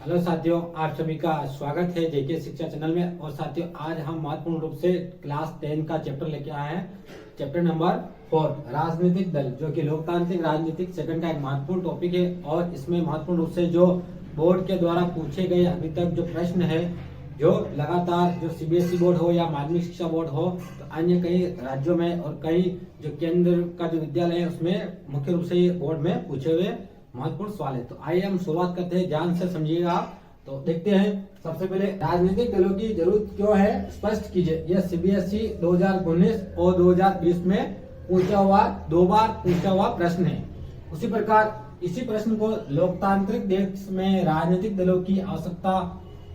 Hello साथियों, आप सभी का स्वागत है जेके शिक्षा चैनल में। और साथियों, आज हम महत्वपूर्ण रूप से क्लास 10 का चैप्टर लेके आए हैं। चैप्टर नंबर 4 राजनीतिक दल, जो कि लोकतांत्रिक राजनीतिक सेकंड का एक महत्वपूर्ण टॉपिक है। और इसमें महत्वपूर्ण रूप से जो बोर्ड के द्वारा पूछे गए अभी तक जो प्रश्न है, जो लगातार जो सीबीएसई बोर्ड हो या माध्यमिक शिक्षा बोर्ड हो, तो अन्य कई राज्यों में और कई जो केंद्र का जो विद्यालय है उसमें मुख्य रूप से बोर्ड में पूछे हुए महत्वपूर्ण सवाल है। तो आइए हम शुरुआत करते हैं, ध्यान से समझिएगा। तो देखते हैं, सबसे पहले राजनीतिक दलों की जरूरत क्यों है, स्पष्ट कीजिए। यह सीबीएसई 2019 और 2020 में पूछा हुआ, 2 बार पूछा हुआ प्रश्न है। उसी प्रकार इसी प्रश्न को लोकतांत्रिक देश में राजनीतिक दलों की आवश्यकता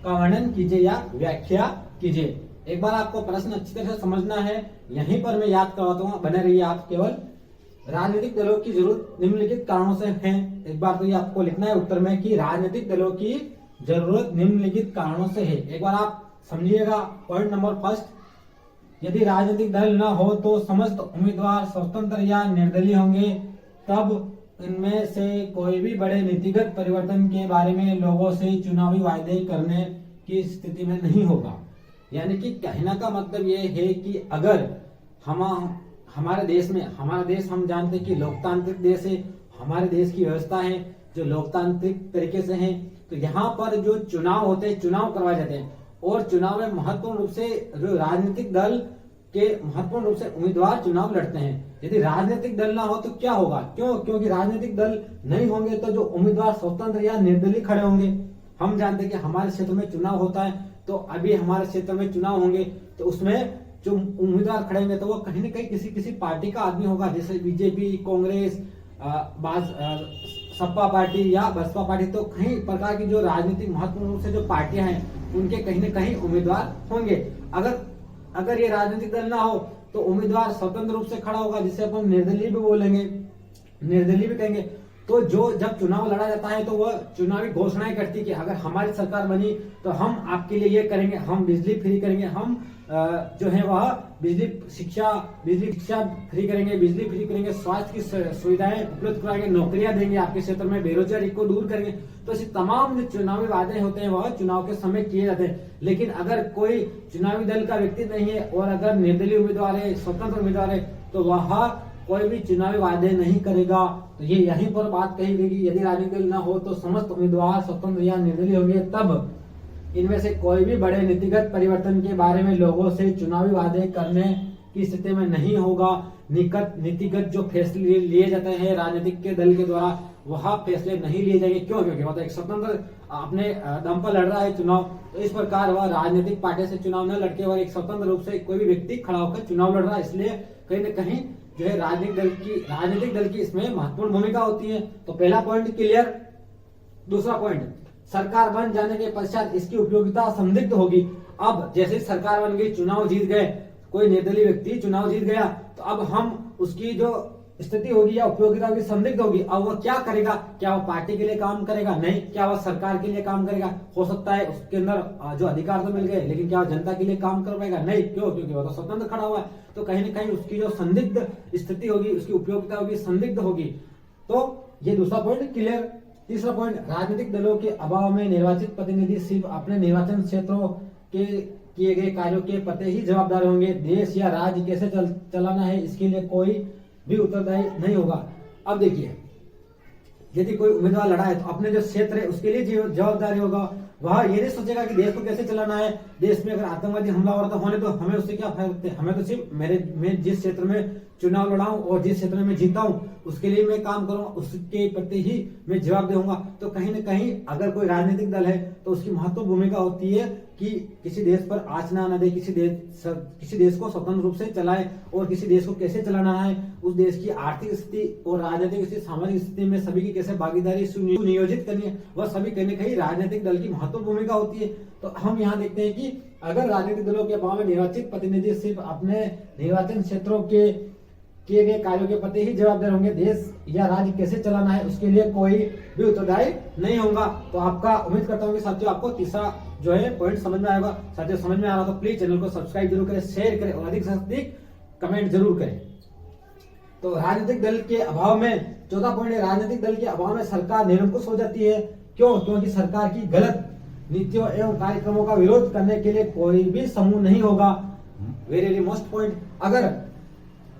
का वर्णन कीजिए या व्याख्या कीजिए। एक बार आपको प्रश्न अच्छी तरह से समझना है, यहीं पर मैं याद करवाता हूँ, बने रहिए आप। केवल राजनीतिक दलों की जरूरत निम्नलिखित कारणों से है। एक बार तो ये आपको लिखना है उत्तर में कि राजनीतिक दलों की जरूरत निम्नलिखित कारणों से है। एक बार आप समझिएगा। पॉइंट नंबर फर्स्ट, यदि राजनीतिक दल न हो तो समस्त उम्मीदवार स्वतंत्र या निर्दलीय होंगे, तब इनमें से कोई भी बड़े नीतिगत परिवर्तन के बारे में लोगों से चुनावी वायदे करने की स्थिति में नहीं होगा। यानी कि कहने का मतलब ये है कि अगर हमारे देश में, हमारा देश हम जानते हैं कि लोकतांत्रिक देश है, हमारे देश की व्यवस्था है जो लोकतांत्रिक तरीके से है, तो यहाँ पर जो चुनाव होते हैं, चुनाव करवाए जाते हैं। और चुनाव में महत्वपूर्ण रूप से जो राजनीतिक दल के महत्वपूर्ण रूप से उम्मीदवार चुनाव लड़ते हैं। यदि राजनीतिक दल ना हो तो क्या होगा? क्योंकि राजनीतिक दल नहीं होंगे तो जो उम्मीदवार स्वतंत्र या निर्दलीय खड़े होंगे। हम जानते हैं कि हमारे क्षेत्र में चुनाव होता है, तो अभी हमारे क्षेत्र में चुनाव होंगे, तो उसमें जो उम्मीदवार खड़े होंगे तो वो कहीं न कहीं किसी पार्टी का आदमी होगा, जैसे बीजेपी, कांग्रेस, सपा पार्टी या बसपा पार्टी। तो कई प्रकार की जो राजनीतिक महत्वपूर्ण रूप से जो पार्टियां हैं, उनके कहीं न कहीं उम्मीदवार होंगे। अगर ये राजनीतिक दल ना हो तो उम्मीदवार स्वतंत्र रूप से खड़ा होगा, जिसे अपन निर्दलीय भी बोलेंगे, निर्दलीय भी कहेंगे। तो जब चुनाव लड़ा जाता है तो वह चुनावी घोषणाएं करती है कि अगर हमारी सरकार बनी तो हम आपके लिए ये करेंगे, हम बिजली फ्री करेंगे, हम जो है वह बिजली शिक्षा फ्री करेंगे, बिजली फ्री करेंगे, स्वास्थ्य की सुविधाएं उपलब्ध कराएंगे, नौकरियां देंगे, आपके क्षेत्र में बेरोजगारी को दूर करेंगे। तो ऐसे तमाम जो चुनावी वादे होते हैं वह चुनाव के समय किए जाते हैं। लेकिन अगर कोई चुनावी दल का व्यक्ति नहीं है और अगर निर्दलीय उम्मीदवार है, स्वतंत्र उम्मीदवार है, तो वह कोई भी चुनावी वादे नहीं करेगा। तो ये यहीं पर बात कही गई कि यदि राजनीतिक दल न हो तो समस्त उम्मीदवार स्वतंत्र या निर्दलीय होंगे, तब इनमें से कोई भी बड़े नीतिगत परिवर्तन के बारे में लोगों से चुनावी वादे करने की स्थिति में नहीं होगा। नीतिगत जो फैसले लिए जाते हैं राजनीतिक के दल के द्वारा, वह फैसले नहीं लिए जाएंगे। क्योंकि मतलब एक स्वतंत्र अपने दम पर लड़ रहा है चुनाव, तो इस प्रकार वह राजनीतिक पार्टी से चुनाव न लड़के वह एक स्वतंत्र रूप से कोई भी व्यक्ति खड़ा होकर चुनाव लड़ रहा है। इसलिए कहीं न कहीं जो है राजनीतिक दल की इसमें महत्वपूर्ण भूमिका होती है। तो पहला पॉइंट क्लियर। दूसरा पॉइंट, सरकार बन जाने के पश्चात इसकी उपयोगिता संदिग्ध होगी। अब जैसे सरकार बन गई, चुनाव जीत गए, कोई निर्दलीय व्यक्ति चुनाव जीत गया, तो अब हम उसकी जो स्थिति होगी या उपयोगिता होगी संदिग्ध होगी। अब वह क्या करेगा? क्या वह पार्टी के लिए काम करेगा? नहीं। क्या वह सरकार के लिए काम करेगा? हो सकता है उसके अंदर जो अधिकार तो मिल गए, लेकिन क्या वह जनता के लिए काम कर पाएगा? नहीं। क्योंकि वह तो स्वतंत्र खड़ा हुआ है। तो कहीं न कहीं उसकी जो संदिग्ध स्थिति होगी, उसकी उपयोगिता होगी संदिग्ध होगी। तो ये दूसरा पॉइंट क्लियर। तीसरा पॉइंट, राजनीतिक दलों के अभाव में निर्वाचित प्रतिनिधि सिर्फ अपने निर्वाचन क्षेत्रों के किए गए कार्यों के प्रति ही जवाबदार होंगे। देश या राज्य कैसे चलाना है, इसके लिए कोई भी उत्तरदायी नहीं होगा। अब देखिए, यदि कोई उम्मीदवार लड़ा है तो अपने जो क्षेत्र है उसके लिए जवाबदारी होगा। वह ये नहीं सोचेगा कि देश को कैसे चलाना है। देश में अगर आतंकवादी हमला हो रहा होने तो हमें उससे क्या फर्क है? हमें तो सिर्फ मैं जिस क्षेत्र में चुनाव लड़ाऊं और जिस क्षेत्र में मैं जीता हूं उसके लिए मैं काम करूंगा, उसके प्रति ही मैं जवाब दूंगा। तो कहीं न कहीं अगर कोई राजनीतिक दल है तो उसकी महत्वपूर्ण भूमिका होती है कि किसी देश पर आँच ना दे, किसी देश को स्वतंत्र रूप से चलाए, और किसी देश को कैसे चलाना है, उस देश की आर्थिक स्थिति और राजनीतिक स्थिति, सामाजिक स्थिति में सभी की कैसे भागीदारी सुनियोजित करनी है, वह सभी कहीं न कहीं राजनीतिक दल की महत्वपूर्ण भूमिका होती है। तो हम यहाँ देखते हैं कि अगर राजनीतिक दलों के अभाव में निर्वाचित प्रतिनिधि सिर्फ अपने निर्वाचन क्षेत्रों के किए गए कार्यों के प्रति ही जवाबदार होंगे, देश या राज्य कैसे चलाना है उसके लिए कोई भी उत्तरदायी नहीं होगा। तो आपका उम्मीद करता हूँ कि साथियों आपको तीसरा जो है पॉइंट समझ में आएगा। साथियों समझ में आ रहा तो प्लीज चैनल को सब्सक्राइब जरूर करें, शेयर करें और अधिक से अधिक कमेंट जरूर करें। तो राजनीतिक दल के अभाव में, चौथा पॉइंट है, राजनीतिक दल के अभाव में सरकार निरंकुश हो जाती है। क्यों? क्योंकि सरकार की गलत नीतियों एवं कार्यक्रमों का विरोध करने के लिए कोई भी समूह नहीं होगा। वेरी मोस्ट पॉइंट, अगर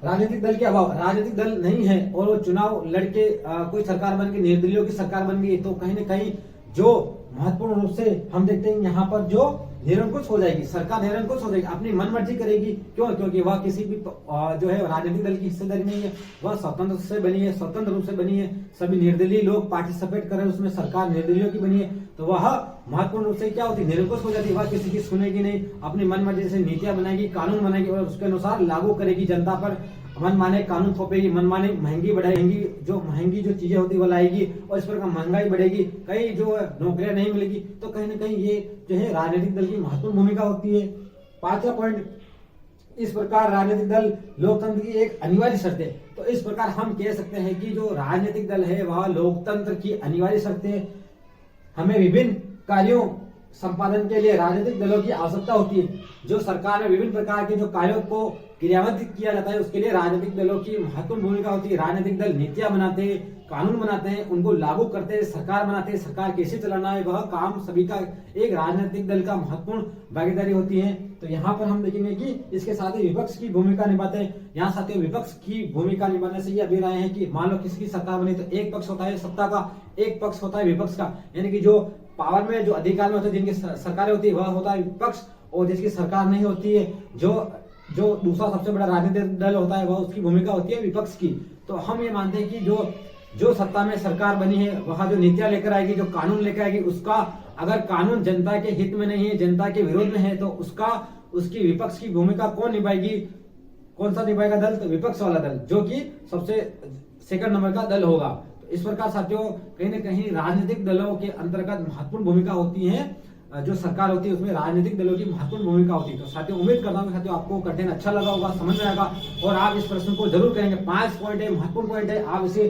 राजनीतिक दल के अभाव, राजनीतिक दल नहीं है और वो चुनाव लड़के कोई सरकार बन गई, निर्दलीयों की सरकार बन गई, तो कहीं ना कहीं जो महत्वपूर्ण रूप से हम देखते हैं यहाँ पर जो निरंकुश हो जाएगी, सरकार निरंकुश हो जाएगी, अपनी मनमर्जी करेगी। क्यों? क्योंकि वह किसी भी जो है राजनीतिक दल की हिस्सेदारी नहीं है, वह स्वतंत्र से बनी है, स्वतंत्र रूप से बनी है, सभी निर्दलीय लोग पार्टिसिपेट कर रहे हैं उसमें, सरकार निर्दलीयों की बनी है, तो वह महत्वपूर्ण रूप से क्या होती है? निरंकुश हो जाती है। वह किसी की सुनेगी नहीं, अपनी मनमर्जी से नीतियां बनाएगी, कानून बनाएगी और उसके अनुसार लागू करेगी, जनता पर मनमाने कानून थोपेगी, मनमाने महंगी बढ़ाएगी, जो महंगी जो चीजें होती है वो लाएगी और इस प्रकार महंगाई बढ़ेगी, कई जो नौकरियां नहीं मिलेगी। तो कहीं ना कहीं ये जो है राजनीतिक दल की महत्वपूर्ण भूमिका होती है। पांचवा पॉइंट, इस प्रकार राजनीतिक दल लोकतंत्र की एक अनिवार्य शर्त है। तो इस प्रकार हम कह सकते हैं कि जो राजनीतिक दल है वह लोकतंत्र की अनिवार्य शर्त है। हमें विभिन्न कार्यों संपादन के लिए राजनीतिक दलों की आवश्यकता होती है। जो सरकार में विभिन्न प्रकार के जो कार्यों को क्रियान्वित किया जाता है उसके लिए राजनीतिक दलों की महत्वपूर्ण भूमिका होती है। राजनीतिक दल नीतियां बनाते हैं, कानून बनाते हैं, उनको लागू करते हैं, सरकार बनाते हैं, सरकार कैसे चलाना है वह काम सभी का एक राजनीतिक दल का महत्वपूर्ण भागीदारी होती है। तो यहाँ पर हम देखेंगे कि इसके साथ ही विपक्ष की भूमिका निभाते हैं। यहाँ साथियों विपक्ष की भूमिका निभाने से ये अभिप्राय है कि मान लो किसी की सरकार बनी तो एक पक्ष होता है सत्ता का, एक पक्ष होता है विपक्ष का, यानी कि जो पावर में जो अधिकार में होते हैं, जिनकी सरकारें होती है वह होता है विपक्ष, और जिसकी सरकार नहीं होती है, जो दूसरा सबसे बड़ा राजनीतिक दल होता है वह उसकी भूमिका होती है विपक्ष की। तो हम ये मानते हैं कि जो सत्ता में सरकार बनी है वह जो नीतियां लेकर आएगी, जो कानून लेकर आएगी, उसका अगर कानून जनता के हित में नहीं है, जनता के विरोध में है, तो उसकी विपक्ष की भूमिका कौन निभाएगी? कौन सा निभाएगा दल? तो विपक्ष वाला दल, जो कि सबसे सेकंड नंबर का दल होगा। तो इस प्रकार साथियों कहीं ना कहीं राजनीतिक दलों के अंतर्गत महत्वपूर्ण भूमिका होती है। जो सरकार होती है उसमें राजनीतिक दलों की महत्वपूर्ण भूमिका होती है। तो साथियों उम्मीद करता हूँ साथियों आपको कंटेंट अच्छा लगा होगा, समझ में आएगा और आप इस प्रश्न को जरूर करेंगे। 5 पॉइंट है, महत्वपूर्ण पॉइंट है, आप इसे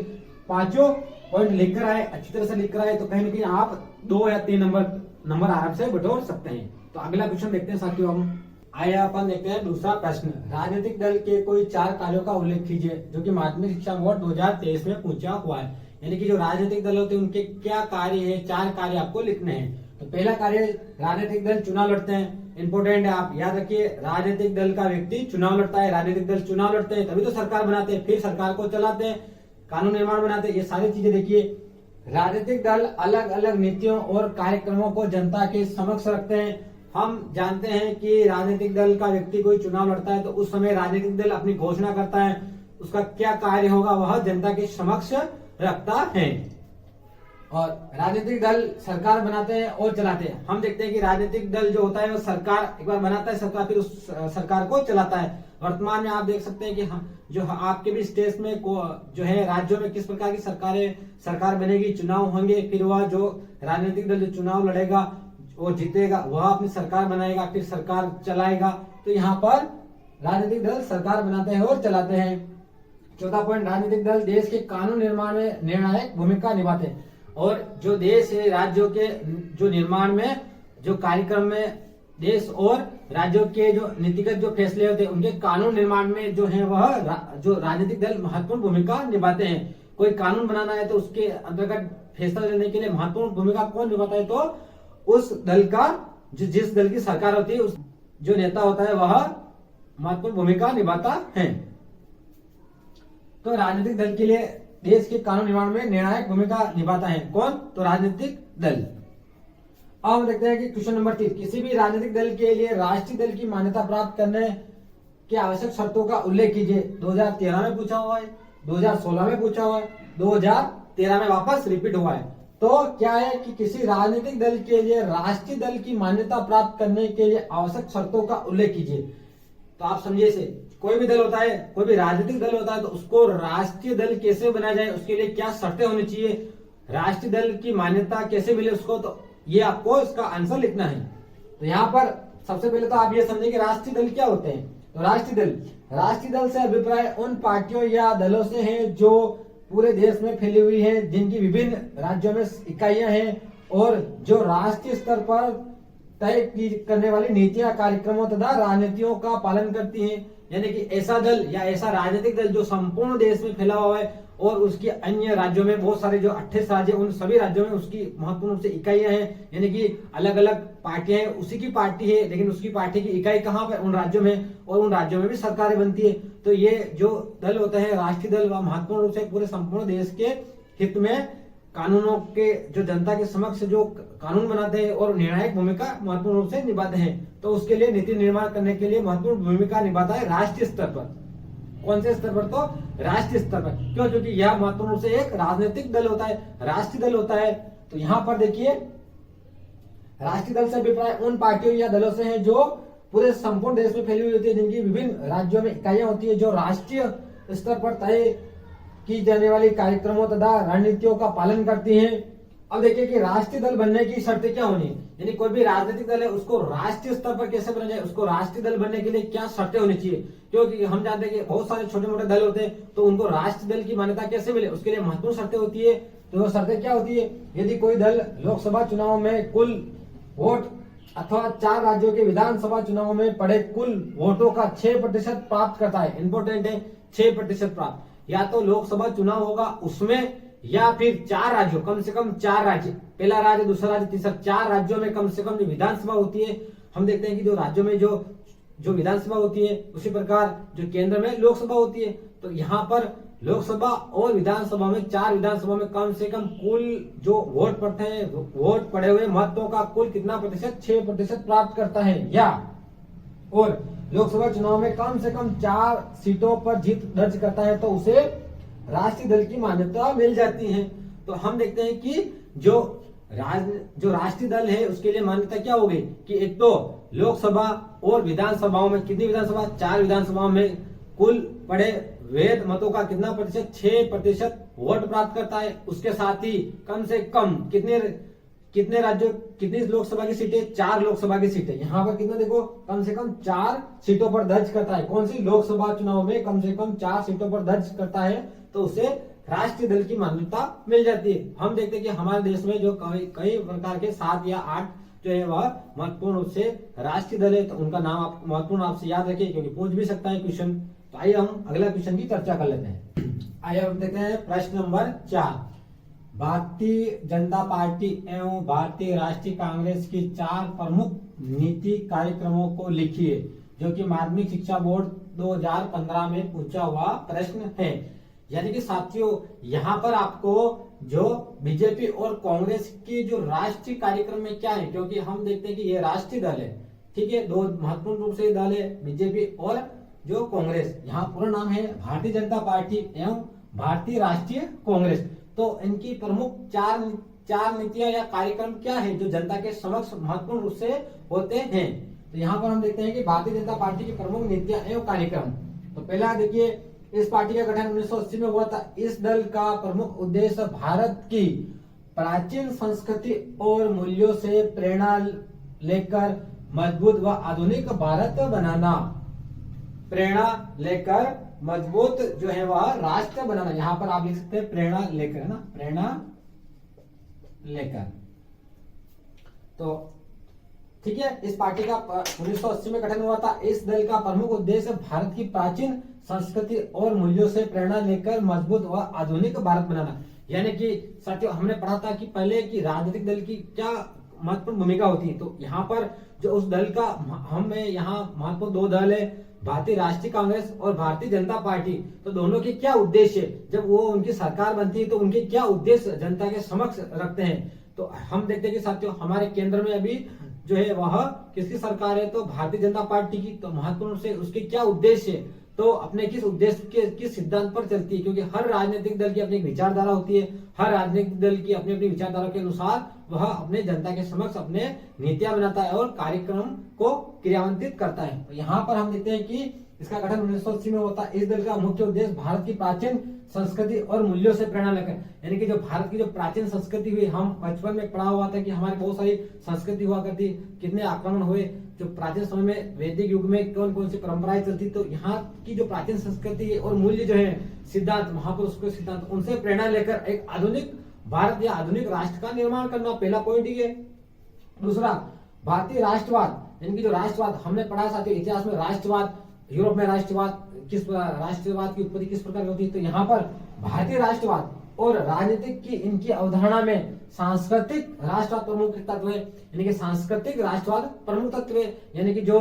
पांचों पॉइंट लिखकर आए, अच्छी तरह से लिखकर आए, तो कहीं ना कहीं आप 2 या 3 नंबर आराम से बटोर सकते हैं। तो अगला क्वेश्चन देखते हैं साथियों। हम आइए अपन देखते हैं दूसरा प्रश्न। राजनीतिक दल के कोई 4 कार्यों का उल्लेख कीजिए, जो कि माध्यमिक शिक्षा बोर्ड 2023 में पूछा हुआ है। यानी कि जो राजनीतिक दल होते हैं उनके क्या कार्य है, 4 कार्य आपको लिखने हैं। तो पहला कार्य, राजनीतिक दल चुनाव लड़ते हैं। इंपोर्टेंट है, आप याद रखिए, राजनीतिक दल का व्यक्ति चुनाव लड़ता है। राजनीतिक दल चुनाव लड़ते हैं तभी तो सरकार बनाते हैं, फिर सरकार को चलाते हैं, कानून निर्माण बनाते हैं, ये सारी चीजें देखिए। राजनीतिक दल अलग अलग नीतियों और कार्यक्रमों को जनता के समक्ष रखते हैं। हम जानते हैं कि राजनीतिक दल का व्यक्ति कोई चुनाव लड़ता है तो उस समय राजनीतिक दल अपनी घोषणा करता है, उसका क्या कार्य होगा वह जनता के समक्ष रखता है। और राजनीतिक दल सरकार बनाते हैं और चलाते हैं। हम देखते हैं कि राजनीतिक दल जो होता है वो सरकार एक बार बनाता है, सरकार फिर उस सरकार को चलाता है। वर्तमान में आप देख सकते हैं कि जो आपके भी स्टेट्स में जो है राज्यों में किस प्रकार की सरकार बनेगी, चुनाव होंगे, फिर वह जो राजनीतिक दल जो चुनाव लड़ेगा वो जीतेगा, वह अपनी सरकार बनाएगा, फिर सरकार चलाएगा। तो यहाँ पर राजनीतिक दल सरकार बनाते हैं और चलाते हैं। चौथा पॉइंट, राजनीतिक दल देश के कानून निर्माण में निर्णायक भूमिका निभाते हैं। और जो देश है, राज्यों के जो निर्माण में, जो कार्यक्रम में देश और राज्यों के जो नीतिगत जो फैसले होते हैं उनके कानून निर्माण में जो है वह जो राजनीतिक दल महत्वपूर्ण भूमिका निभाते हैं। कोई कानून बनाना है तो उसके अंतर्गत फैसला लेने के लिए महत्वपूर्ण भूमिका कौन निभाता है? तो उस दल का जिस दल की सरकार होती है उस जो नेता होता है वह महत्वपूर्ण भूमिका निभाता है। तो राजनीतिक दल के लिए देश के कानून निर्माण में निर्णायक भूमिका निभाता है कौन? तो राजनीतिक दल। अब हम देखते हैं कि क्वेश्चन नंबर 3, किसी भी राजनीतिक दल के लिए राष्ट्रीय दल की मान्यता प्राप्त करने के आवश्यक शर्तों का उल्लेख कीजिए। 2013 में पूछा हुआ है, 2016 में पूछा हुआ है, 2013 में वापस रिपीट हुआ है। तो क्या है कि किसी राजनीतिक दल के लिए राष्ट्रीय दल की मान्यता प्राप्त करने के लिए आवश्यक शर्तों का उल्लेख कीजिए। तो आप समझिए इसे, कोई भी दल होता है, कोई भी राजनीतिक दल होता है तो उसको राष्ट्रीय दल कैसे बनाया जाए, उसके लिए क्या शर्तें होनी चाहिए, राष्ट्रीय दल की मान्यता कैसे मिले उसको, तो ये आपको इसका आंसर लिखना है। तो यहाँ पर सबसे पहले तो आप ये समझिए कि राष्ट्रीय दल क्या होते हैं। तो राष्ट्रीय दल से अभिप्राय उन पार्टियों या दलों से है जो पूरे देश में फैली हुई है, जिनकी विभिन्न राज्यों में इकाइयां हैं और जो राष्ट्रीय स्तर पर तय करने वाली नीतियां, कार्यक्रमों तथा राजनीतियों का पालन करती हैं। यानी कि ऐसा दल या ऐसा राजनीतिक दल जो संपूर्ण देश में फैला हुआ है और उसके अन्य राज्यों में बहुत सारे जो 28 राज्य, उन सभी राज्यों में उसकी महत्वपूर्ण रूप से इकाइयां हैं, यानी कि अलग अलग पार्टियां हैं, उसी की पार्टी है लेकिन उसकी पार्टी की इकाई कहाँ पर, उन राज्यों में, और उन राज्यों में भी सरकारें बनती है। तो ये जो दल होता है राष्ट्रीय दल, वह महत्वपूर्ण रूप से पूरे संपूर्ण देश के हित में कानूनों के, जो जनता के समक्ष जो कानून बनाते हैं और निर्णायक भूमिका महत्वपूर्ण रूप से निभाते हैं। तो उसके लिए नीति निर्माण करने के लिए महत्वपूर्ण भूमिका निभाता है राष्ट्रीय स्तर पर। कौन से स्तर पर? तो राष्ट्रीय स्तर पर। क्यों? क्योंकि यह महत्वपूर्ण रूप से एक राजनीतिक दल होता है, राष्ट्रीय दल होता है। तो यहाँ पर देखिए, राष्ट्रीय दल से अभिप्राय उन पार्टियों या दलों से है जो पूरे संपूर्ण देश में फैली हुई होती है, जिनकी विभिन्न राज्यों में इकाइयां होती है, जो राष्ट्रीय स्तर पर तय की जाने वाली कार्यक्रमों तथा रणनीतियों का पालन करती हैं। अब देखिए कि राष्ट्रीय दल बनने की शर्तें क्या होनी है, यानी कोई भी राजनीतिक दल है उसको राष्ट्रीय स्तर पर कैसे बना जाए, उसको राष्ट्रीय दल बनने के लिए क्या शर्तें होनी चाहिए। क्योंकि हम जानते हैं कि बहुत सारे छोटे मोटे दल होते हैं, तो उनको राष्ट्रीय दल की मान्यता कैसे मिले, उसके लिए महत्वपूर्ण शर्तें होती है। तो वो शर्तें क्या होती है? यदि कोई दल लोकसभा चुनाव में कुल वोट अथवा 4 राज्यों के विधानसभा चुनाव में पड़े कुल वोटों का 6% प्राप्त करता है, इंपोर्टेंट है 6% प्राप्त, या तो लोकसभा चुनाव होगा उसमें, या फिर 4 राज्यों, कम से कम 4 राज्य, पहला राज्य, दूसरा राज्य, तीसरा, 4 राज्यों में कम से कम जो विधानसभा होती है, हम देखते हैं कि जो राज्यों में जो विधानसभा होती है, उसी प्रकार जो केंद्र में लोकसभा होती है। तो यहाँ पर लोकसभा और विधानसभा में, 4 विधानसभा में कम से कम कुल जो वोट पड़ते हैं, वोट पड़े हुए मतों का कुल कितना प्रतिशत? 6% प्राप्त करता है। या और लोकसभा चुनाव में कम से कम 4 सीटों पर जीत दर्ज करता है, तो उसे राष्ट्रीय दल की मान्यता मिल जाती है। तो हम देखते हैं कि जो राष्ट्रीय दल है उसके लिए मान्यता क्या होगी कि एक तो लोकसभा और विधानसभाओं में, कितनी विधानसभा? 4 विधानसभाओं में कुल पड़े वैध मतों का कितना प्रतिशत? 6% वोट प्राप्त करता है। उसके साथ ही कम से कम कितने राज्यों, कितनी लोकसभा की सीटें? 4 लोकसभा की सीटें। यहाँ पर कितना देखो, कम से कम 4 सीटों पर दर्ज करता है। कौन सी? लोकसभा चुनाव में कम से कम 4 सीटों पर दर्ज करता है, तो उसे राष्ट्रीय दल की मान्यता मिल जाती है। हम देखते हैं कि हमारे देश में जो कई प्रकार के 7 या 8 जो है वह महत्वपूर्ण रूप से राष्ट्रीय दल है, तो उनका नाम आप महत्वपूर्ण आपसे याद रखिए, क्योंकि पूछ भी सकता है क्वेश्चन। तो आइए हम अगला क्वेश्चन की चर्चा कर लेते हैं। आइए हम देखते हैं प्रश्न नंबर 4। भारतीय जनता पार्टी एवं भारतीय राष्ट्रीय कांग्रेस की 4 प्रमुख नीति कार्यक्रमों को लिखिए, जो कि माध्यमिक शिक्षा बोर्ड 2015 में पूछा हुआ प्रश्न है। यानी कि साथियों, यहाँ पर आपको जो बीजेपी और कांग्रेस की जो राष्ट्रीय कार्यक्रम में क्या है, क्योंकि हम देखते हैं कि ये राष्ट्रीय दल है, ठीक है, 2 महत्वपूर्ण रूप से दल है, बीजेपी और जो कांग्रेस। यहाँ पूरा नाम है भारतीय जनता पार्टी एवं भारतीय राष्ट्रीय कांग्रेस। तो इनकी प्रमुख 4 नीतियां या कार्यक्रम क्या है जो जनता के समक्ष महत्वपूर्ण रूप से होते हैं। तो यहाँ पर हम देखते हैं कि भारतीय जनता पार्टी की प्रमुख नीतियां एवं कार्यक्रम। तो पहला देखिए, इस पार्टी का गठन 1980 में हुआ था। इस दल का प्रमुख उद्देश्य भारत की प्राचीन संस्कृति और मूल्यों से प्रेरणा लेकर मजबूत व आधुनिक भारत बनाना, प्रेरणा लेकर मजबूत जो है वह राष्ट्र बनाना। यहाँ पर आप लिख सकते हैं प्रेरणा लेकर, है ना, प्रेरणा लेकर। तो ठीक है, इस पार्टी का 1980 में गठन हुआ था। इस दल का प्रमुख उद्देश्य भारत की प्राचीन संस्कृति और मूल्यों से प्रेरणा लेकर मजबूत व आधुनिक भारत बनाना। यानी कि साथियों, हमने पढ़ा था कि पहले की राजनीतिक दल की क्या महत्वपूर्ण भूमिका होती है। तो यहाँ पर जो उस दल का, हमें यहाँ महत्वपूर्ण 2 दल है, भारतीय राष्ट्रीय कांग्रेस और भारतीय जनता पार्टी। तो दोनों के क्या उद्देश्य, जब वो उनकी सरकार बनती है तो उनके क्या उद्देश्य जनता के समक्ष रखते हैं। तो हम देखते हैं कि साथियों, हमारे केंद्र में अभी जो है वह किसकी सरकार है? तो भारतीय जनता पार्टी की। तो महत्वपूर्ण से उसके क्या उद्देश्य, तो अपने किस उद्देश्य के किस सिद्धांत पर चलती है, क्योंकि हर राजनीतिक दल की अपनी विचारधारा होती है, हर राजनीतिक दल की अपनी अपनी विचारधारा के अनुसार वह अपने जनता के समक्ष अपने नीतियां बनाता है और कार्यक्रम को क्रियान्वित करता है। तो यहाँ पर हम देखते हैं कि इसका गठन 1980 में होता है। इस दल का मुख्य उद्देश्य भारत की प्राचीन संस्कृति और मूल्यों से प्रेरणा लेकर, यानी कि जो भारत की जो प्राचीन संस्कृति हुई, हम बचपन में पढ़ा हुआ था कि हमारी बहुत सारी संस्कृति हुआ करती, कितने आक्रमण हुए, जो प्राचीन समय में वैदिक युग में कौन कौन सी परंपराएं चलती। तो यहाँ की जो प्राचीन संस्कृति और मूल्य जो है, सिद्धांत, महापुरुष के सिद्धांत, उनसे प्रेरणा लेकर एक आधुनिक भारत या आधुनिक राष्ट्र का निर्माण करना, पहला पॉइंट ही है। दूसरा, भारतीय राष्ट्रवाद, यानी कि जो राष्ट्रवाद हमने पढ़ा साथियों इतिहास में, राष्ट्रवाद यूरोप में राष्ट्रवाद की उत्पत्ति किस प्रकार की होती है, तो यहाँ पर भारतीय राष्ट्रवाद और राजनीतिक की इनकी अवधारणा में सांस्कृतिक राष्ट्रवाद प्रमुख तत्व है, यानी कि सांस्कृतिक राष्ट्रवाद प्रमुख तत्व है, यानी कि जो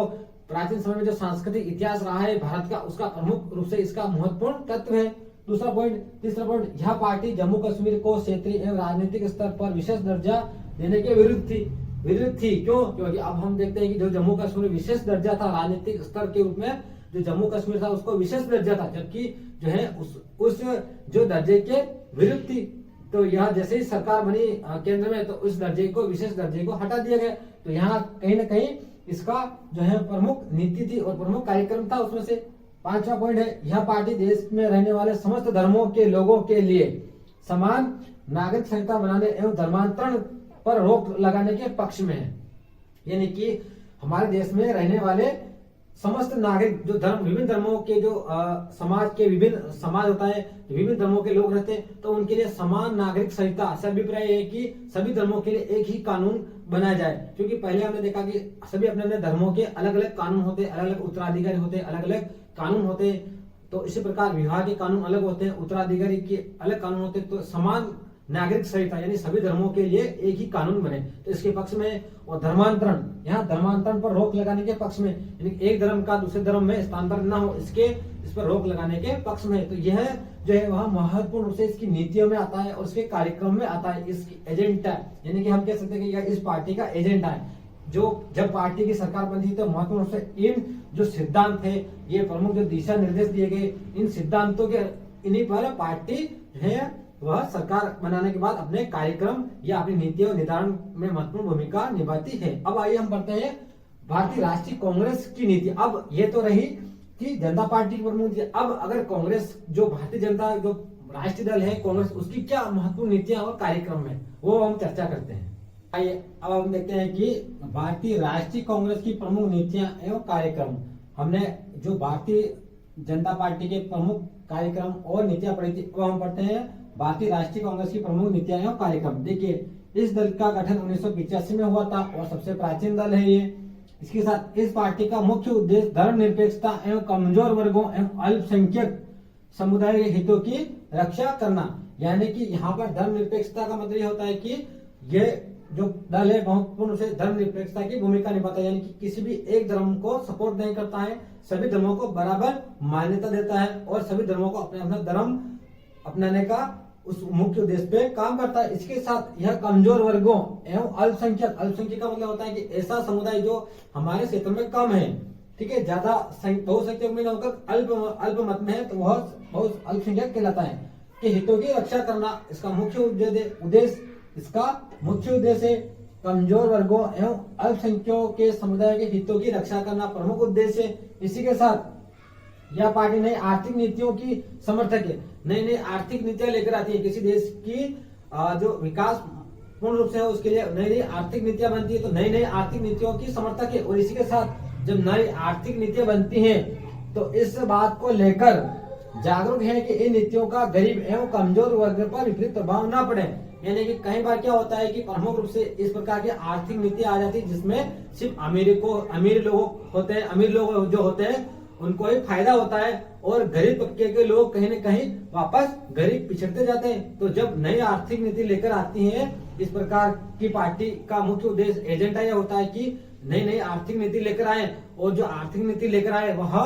प्राचीन समय में जो सांस्कृतिक इतिहास रहा है भारत का, उसका प्रमुख रूप से इसका महत्वपूर्ण तत्व है। दूसरा पॉइंट, तीसरा पॉइंट, यह पार्टी जम्मू कश्मीर को क्षेत्रीय एवं राजनीतिक स्तर पर विशेष दर्जा देने के विरुद्ध थी। क्यों? क्योंकि अब हम देखते हैं कि जो जम्मू कश्मीर विशेष दर्जा था राजनीतिक स्तर के रूप में, जो जम्मू कश्मीर था उसको विशेष दर्जा था, जबकि जो है उस जो दर्जे के विरुद्ध थी। तो यह जैसे ही सरकार बनी केंद्र में, तो उस दर्जे को, विशेष दर्जे को हटा दिया गया। तो यहाँ कहीं ना कहीं इसका जो है प्रमुख नीति थी और प्रमुख कार्यक्रम था उसमें से। पांचवा पॉइंट है, यह पार्टी देश में रहने वाले समस्त धर्मों के लोगों के लिए समान नागरिक संहिता बनाने एवं धर्मांतरण पर रोक लगाने के पक्ष में है, यानी कि हमारे देश में रहने वाले समस्त नागरिक, जो धर्म, विभिन्न धर्मों के जो समाज के विभिन्न समाज होता है, विभिन्न धर्मों के लोग रहते हैं, तो उनके लिए समान नागरिक संहिता से अभिप्राय है कि सभी धर्मों के लिए एक ही कानून बनाया जाए। क्योंकि पहले हमने देखा कि सभी अपने अपने धर्मों के अलग अलग कानून होते, अलग अलग उत्तराधिकारी होते, अलग अलग कानून होते। तो इसी प्रकार विवाह के कानून अलग होते हैं, उत्तराधिकारी के अलग कानून होते हैं। तो समान नागरिक संहिता यानी सभी धर्मों के लिए एक ही कानून बने, तो इसके पक्ष में। और धर्मांतरण, यहाँ धर्मांतरण पर रोक लगाने के पक्ष में, यानी एक धर्म का दूसरे धर्म में स्थानांतरण न हो, इस पर रोक लगाने के पक्ष में। तो यह जो है वह महत्वपूर्ण रूप से इसकी नीतियों में आता है और इसके कार्यक्रम में आता है, इसकी एजेंडा, यानी कि हम कह सकते हैं कि यह इस पार्टी का एजेंडा है। जो जब पार्टी की सरकार बनी थी तो महत्वपूर्ण रूप से इन जो सिद्धांत थे, ये प्रमुख जो दिशा निर्देश दिए गए, इन सिद्धांतों के इन्हीं पर पार्टी है वह सरकार बनाने के बाद अपने कार्यक्रम या अपनी नीतियों निर्धारण में महत्वपूर्ण भूमिका निभाती है। अब आइए हम पढ़ते हैं भारतीय राष्ट्रीय कांग्रेस की नीति। अब ये तो रही कि जनता पार्टी की प्रमुख नीति। अब अगर कांग्रेस, जो भारतीय जनता जो राष्ट्रीय दल है कांग्रेस, उसकी क्या महत्वपूर्ण नीतियां और कार्यक्रम है, वो हम चर्चा करते हैं। आइए अब हम देखते हैं कि भारतीय राष्ट्रीय कांग्रेस की प्रमुख नीतियां एवं कार्यक्रम। हमने जो भारतीय जनता पार्टी के प्रमुख कार्यक्रम और नीतियां पढ़ी थी, वो हम पढ़ते हैं भारतीय राष्ट्रीय कांग्रेस की प्रमुख नीतियां एवं कार्यक्रम। देखिए, इस दल का गठन 1985 में हुआ था और सबसे प्राचीन दल है ये। इसके साथ इस पार्टी का मुख्य उद्देश्य धर्मनिरपेक्षता एवं कमजोर वर्गों एवं अल्पसंख्यक समुदाय के हितों की रक्षा करना, यानी कि यहाँ पर धर्मनिरपेक्षता का मतलब ये होता है कि ये जो दल है महत्वपूर्ण से धर्मनिरपेक्षता की भूमिका निभाता है, यानी कि किसी भी एक धर्म को सपोर्ट नहीं करता है, सभी धर्मों को बराबर मान्यता देता है और सभी धर्मों को अपने अपना धर्म अपनाने का उस मुख्य उद्देश्य पे काम करता है। इसके साथ यह कमजोर वर्गों एवं अल्पसंख्यक का मतलब होता है कि ऐसा समुदाय जो हमारे क्षेत्र में कम है, ठीक है, ज्यादा बहुसंख्यक में न होकर अल्प मत में है, तो वह बहुत अल्पसंख्यक कहलाता है, के हितों की रक्षा करना इसका मुख्य उद्देश्य। इसका मुख्य उद्देश्य है कमजोर वर्गों एवं अल्पसंख्यकों के समुदाय के हितों की रक्षा करना प्रमुख उद्देश्य है। इसी के साथ यह पार्टी नई आर्थिक नीतियों की समर्थक है, नई नई आर्थिक नीतियां लेकर आती है। किसी देश की जो विकास पूर्ण रूप से है उसके लिए नई नई आर्थिक नीतियां बनती है, तो नई नई आर्थिक नीतियों की समर्थक है। और इसी के साथ जब नई आर्थिक नीतियां बनती हैं तो इस बात को लेकर जागरूक है कि इन नीतियों का गरीब एवं कमजोर वर्ग पर विपरीत प्रभाव न पड़े। यानी कि कई बार क्या होता है कि प्रमुख रूप से इस प्रकार की आर्थिक नीति आ जाती है जिसमें सिर्फ अमीर लोग होते हैं, अमीर लोग जो होते हैं उनको ही फायदा होता है और गरीब तबके के लोग कहीं न कहीं वापस गरीब पिछड़ते जाते हैं। तो जब नई आर्थिक नीति लेकर आती है इस प्रकार की पार्टी का मुख्य उद्देश्य एजेंडा यह होता है कि नई नई आर्थिक नीति लेकर आए और जो आर्थिक नीति लेकर आए वह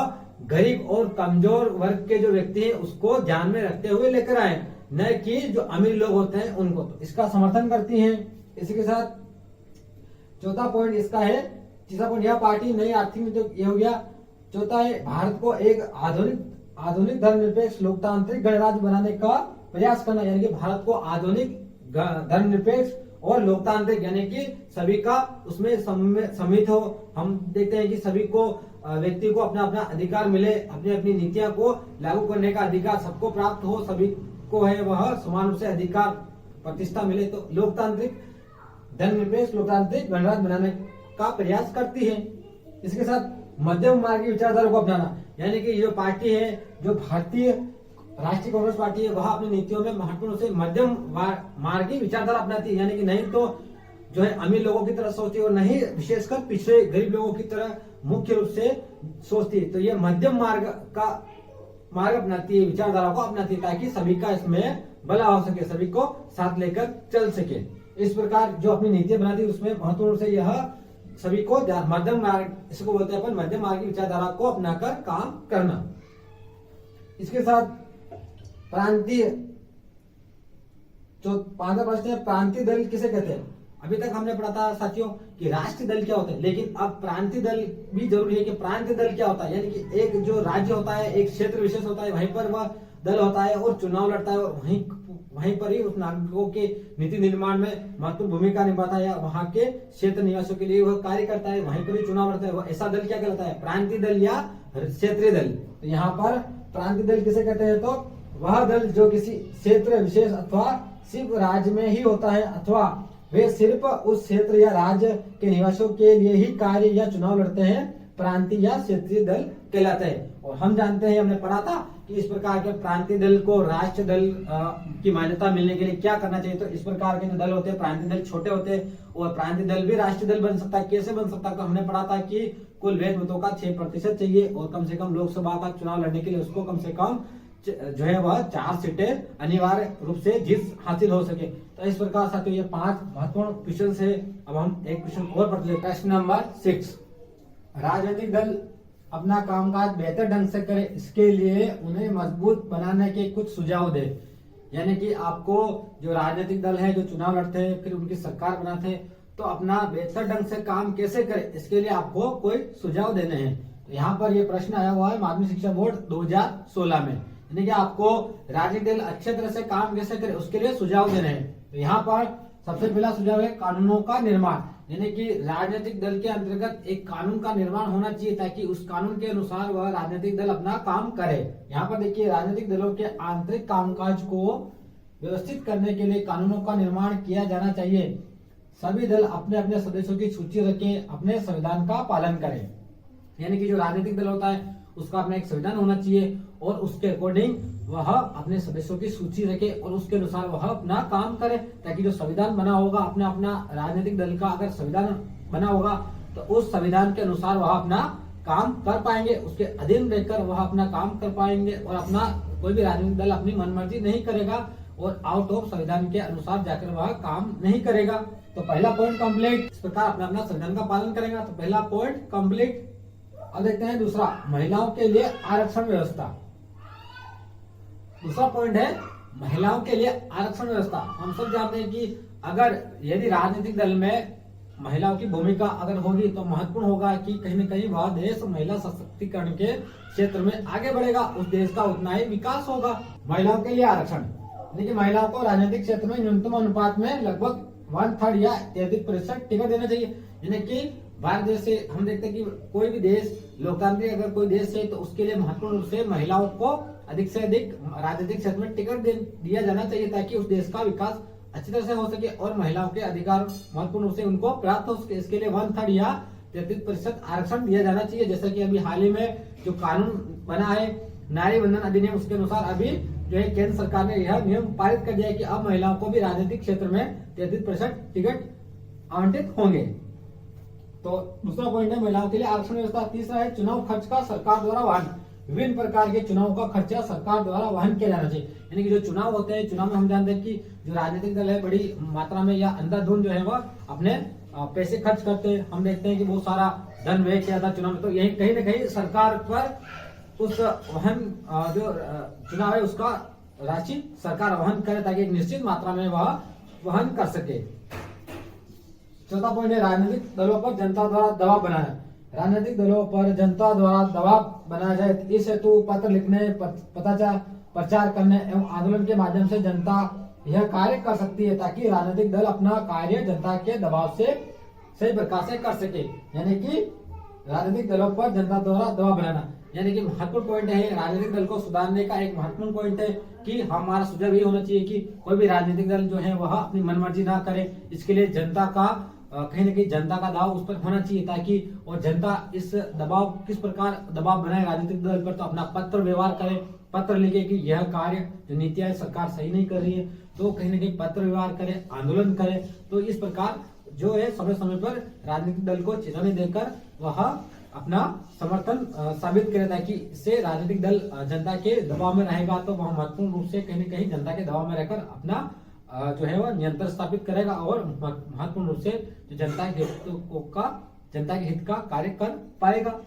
गरीब और कमजोर वर्ग के जो व्यक्ति हैं उसको ध्यान में रखते हुए लेकर आए, न कि जो अमीर लोग होते हैं उनको। तो इसका समर्थन करती हैं। इसी के साथ चौथा पॉइंट इसका है, तीसरा पॉइंट यह पार्टी नई आर्थिक नीति हो गया। चौथा है भारत को एक आधुनिक धर्मनिरपेक्ष लोकतांत्रिक गणराज्य बनाने का प्रयास करना, यानी कि भारत को आधुनिक धर्मनिरपेक्ष और लोकतांत्रिक यानी कि सभी का उसमें सम्मिलित हो। हम देखते हैं कि सभी को व्यक्ति को अपना अपना अधिकार मिले, अपनी अपनी नीतियां को लागू करने का अधिकार सबको प्राप्त हो, सभी को है वह समान रूप से अधिकार प्रतिष्ठा मिले। तो लोकतांत्रिक धर्मनिरपेक्ष लोकतांत्रिक गणराज्य बनाने का प्रयास करती है। इसके साथ मध्यम मार्गी विचारधारा को अपनाना, यानी कि जो पार्टी है, जो भारतीय राष्ट्रीय कांग्रेस पार्टी है, वह अपनी नीतियों में महत्वपूर्ण से मध्यम मार्गी विचारधारा अपनाती है। यानी कि नहीं तो जो है अमीर लोगों की तरह सोचती है और नहीं विशेषकर पिछड़े गरीब लोगों की तरह मुख्य रूप से सोचती है। तो ये मध्यम मार्ग अपनाती है, विचारधारा को अपनाती है, ताकि सभी का इसमें भला हो सके, सभी को साथ लेकर चल सके। इस प्रकार जो अपनी नीति बनाती है उसमें महत्वपूर्ण रूप से यह सभी को मध्यम मार्ग, इसको बोलते हैं अपन मध्यम मार्ग की विचारधारा को अपनाकर काम करना। इसके साथ प्रांतीय, जो 5वां प्रश्न है, प्रांतीय दल किसे कहते हैं। अभी तक हमने पढ़ा था साथियों कि राष्ट्रीय दल क्या होता है, लेकिन अब प्रांतीय दल भी जरूरी है कि प्रांतीय दल क्या होता है, यानी कि एक जो राज्य होता है, एक क्षेत्र विशेष होता है, वहीं पर वह दल होता है और चुनाव लड़ता है और वहीं पर ही उस नागरिकों के नीति निर्माण में महत्वपूर्ण भूमिका निभाता है, या वहां के क्षेत्र निवासियों के लिए वह कार्य करता है, वहीं पर ही चुनाव लड़ता है। वह ऐसा दल क्या कहलाता है, प्रांतीय दल या क्षेत्रीय दल। तो यहाँ पर प्रांतीय दल किसे कहते हैं, तो वह दल जो किसी क्षेत्र विशेष अथवा सिर्फ राज्य में ही होता है, अथवा वे सिर्फ उस क्षेत्र या राज्य के निवासियों के लिए ही कार्य या चुनाव लड़ते हैं, प्रांतीय या क्षेत्रीय दल कहलाते हैं। और हम जानते हैं, हमने पढ़ा था कि इस प्रकार के प्रांतीय दल को राष्ट्रीय दल की मान्यता मिलने के लिए क्या करना चाहिए। तो इस प्रकार के जो दल होते हैं, प्रांतीय दल छोटे होते हैं और प्रांतीय दल भी राष्ट्रीय दल बन सकता है। कैसे बन सकता है, तो हमने पढ़ा था कि कुल वैध मतों का 6% चाहिए और कम से कम लोकसभा का चुनाव लड़ने के लिए उसको कम से कम जो है वह 4 सीटें अनिवार्य रूप से जीत हासिल हो सके। तो इस प्रकार साथियों ये 5 महत्वपूर्ण क्वेश्चन है। अब हम एक क्वेश्चन और पढ़ते हैं। प्रश्न नंबर 6, राजनीतिक दल अपना कामकाज बेहतर ढंग से करे, इसके लिए उन्हें मजबूत बनाने के कुछ सुझाव दे। यानी कि आपको जो राजनीतिक दल है, जो चुनाव लड़ते हैं, फिर उनकी सरकार बनाते हैं, तो अपना बेहतर ढंग से काम कैसे करे, इसके लिए आपको कोई सुझाव देने हैं। तो यहाँ पर ये प्रश्न आया हुआ है माध्यमिक शिक्षा बोर्ड 2016 में, यानी कि आपको राजनीतिक दल अच्छे तरह से काम कैसे करे उसके लिए सुझाव देने हैं। तो यहाँ पर सबसे पहला सुझाव है कानूनों का निर्माण, यानी कि राजनीतिक दल के अंतर्गत एक कानून का निर्माण होना चाहिए ताकि उस कानून के अनुसार वह राजनीतिक दल अपना काम करे। यहाँ पर देखिए, राजनीतिक दलों के आंतरिक कामकाज को व्यवस्थित करने के लिए कानूनों का निर्माण किया जाना चाहिए। सभी दल अपने अपने सदस्यों की सूची रखें, अपने संविधान का पालन करें। यानी कि जो राजनीतिक दल होता है उसका अपना एक संविधान होना चाहिए और उसके अकॉर्डिंग वह अपने सदस्यों की सूची रखे और उसके अनुसार वह अपना काम करे, ताकि जो संविधान बना होगा, अपना राजनीतिक दल का अगर संविधान बना होगा तो उस संविधान के अनुसार वह अपना काम कर पाएंगे, उसके अधीन रहकर वह अपना काम कर पाएंगे और अपना कोई भी राजनीतिक दल अपनी मनमर्जी नहीं करेगा और आउट ऑफ संविधान के अनुसार जाकर वह काम नहीं करेगा। तो पहला पॉइंट कंप्लीट, इस प्रकार अपना संविधान का पालन करेगा। तो पहला पॉइंट कंप्लीट। अब देखते हैं दूसरा, महिलाओं के लिए आरक्षण व्यवस्था। दूसरा पॉइंट है महिलाओं के लिए आरक्षण व्यवस्था। हम सब जानते हैं कि अगर यदि राजनीतिक दल में महिलाओं की भूमिका अगर होगी तो महत्वपूर्ण होगा कि कहीं न कहीं वह देश महिला सशक्तिकरण के क्षेत्र में आगे बढ़ेगा, उस देश का उतना ही विकास होगा। महिलाओं के लिए आरक्षण, यानी कि महिलाओं को राजनीतिक क्षेत्र में न्यूनतम अनुपात में लगभग 1/3 या 33% टिकट देना चाहिए। यानी कि भारत देश से हम देखते हैं कि कोई भी देश लोकतांत्रिक अगर कोई देश है तो उसके लिए महत्वपूर्ण रूप से महिलाओं को अधिक से अधिक राजनीतिक क्षेत्र में टिकट दिया जाना चाहिए, ताकि उस देश का विकास अच्छी तरह से हो सके और महिलाओं के अधिकार महत्वपूर्ण रूप से उनको प्राप्त हो सके। इसके लिए 1/3 या 33% आरक्षण दिया जाना चाहिए। जैसा कि अभी हाल ही में जो कानून बना है नारी बंधन अधिनियम, उसके अनुसार अभी जो है केंद्र सरकार ने यह नियम पारित कर दिया है कि अब महिलाओं को भी राजनीतिक क्षेत्र में 33% टिकट आवंटित होंगे। तो दूसरा पॉइंट है महिलाओं के लिए आरक्षण व्यवस्था। तीसरा है चुनाव खर्च का सरकार द्वारा वहन। विभिन्न प्रकार के चुनाव का खर्चा सरकार द्वारा वहन किया जाना चाहिए। यानी कि जो चुनाव होते हैं, चुनाव में हम जानते हैं कि जो राजनीतिक दल है बड़ी मात्रा में या अंधाधुंध जो है वह अपने पैसे खर्च करते हैं। हम देखते हैं कि बहुत सारा धन व्यय किया था चुनाव में, तो यही कहीं न कहीं सरकार पर उस वहन जो चुनाव है उसका राशि सरकार वहन करे, ताकि एक निश्चित मात्रा में वह वहन कर सके। चौथा पॉइंट है राजनीतिक दलों पर जनता द्वारा दबाव बनाना। राजनीतिक दलों पर जनता द्वारा दबाव बनाया जाए, इस हेतु पत्र लिखने, प्रचार करने एवं आंदोलन के माध्यम से जनता यह कार्य कर सकती है, ताकि राजनीतिक दल अपना कार्य जनता के दबाव से सही प्रकार से कर सके। यानी कि राजनीतिक दलों पर जनता द्वारा दबाव बनाना, यानी कि महत्वपूर्ण पॉइंट है राजनीतिक दल को सुधारने का। एक महत्वपूर्ण पॉइंट है कि हमारा सुझाव ये होना चाहिए कि कोई भी राजनीतिक दल जो है वह अपनी मनमर्जी ना करे। इसके लिए जनता का कहीं न कहीं जनता का दबाव उस पर होना चाहिए, ताकि और जनता इस दबाव किस प्रकार दबाव बनाए राजनीतिक दल पर, तो अपना पत्र व्यवहार करे, पत्र लिखे कि यह कार्य जो नीतियां सरकार सही नहीं कर रही है, तो कहीं न कहीं पत्र व्यवहार करे, आंदोलन करे। तो इस प्रकार जो है समय समय पर राजनीतिक दल को चेतावनी देकर वह अपना समर्थन साबित करे, ताकि इससे राजनीतिक दल जनता के दबाव में रहेगा तो वह महत्वपूर्ण रूप से कहीं न कहीं जनता के दबाव में रहकर अपना जो है वह नियंत्रण स्थापित करेगा और महत्वपूर्ण रूप से जो जनता के हित का कार्य कर पाएगा।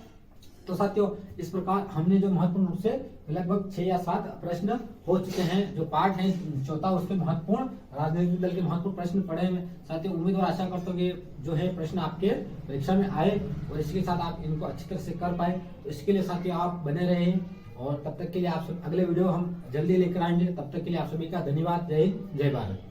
तो साथियों, इस प्रकार हमने जो महत्वपूर्ण रूप से लगभग 6 या 7 प्रश्न हो चुके हैं, जो पार्ट है चौथा उसके महत्वपूर्ण राजनीतिक दल के महत्वपूर्ण प्रश्न पढ़े हैं साथियों। उम्मीद और आशा करता हूँ कि जो है प्रश्न आपके परीक्षा में आए और इसके साथ आप इनको अच्छी तरह से कर पाए। तो इसके लिए साथियों आप बने रहे, और तब तक के लिए आप सब अगले वीडियो हम जल्दी लेकर आएंगे। तब तक के लिए आप सभी का धन्यवाद। जय हिंद, जय भारत।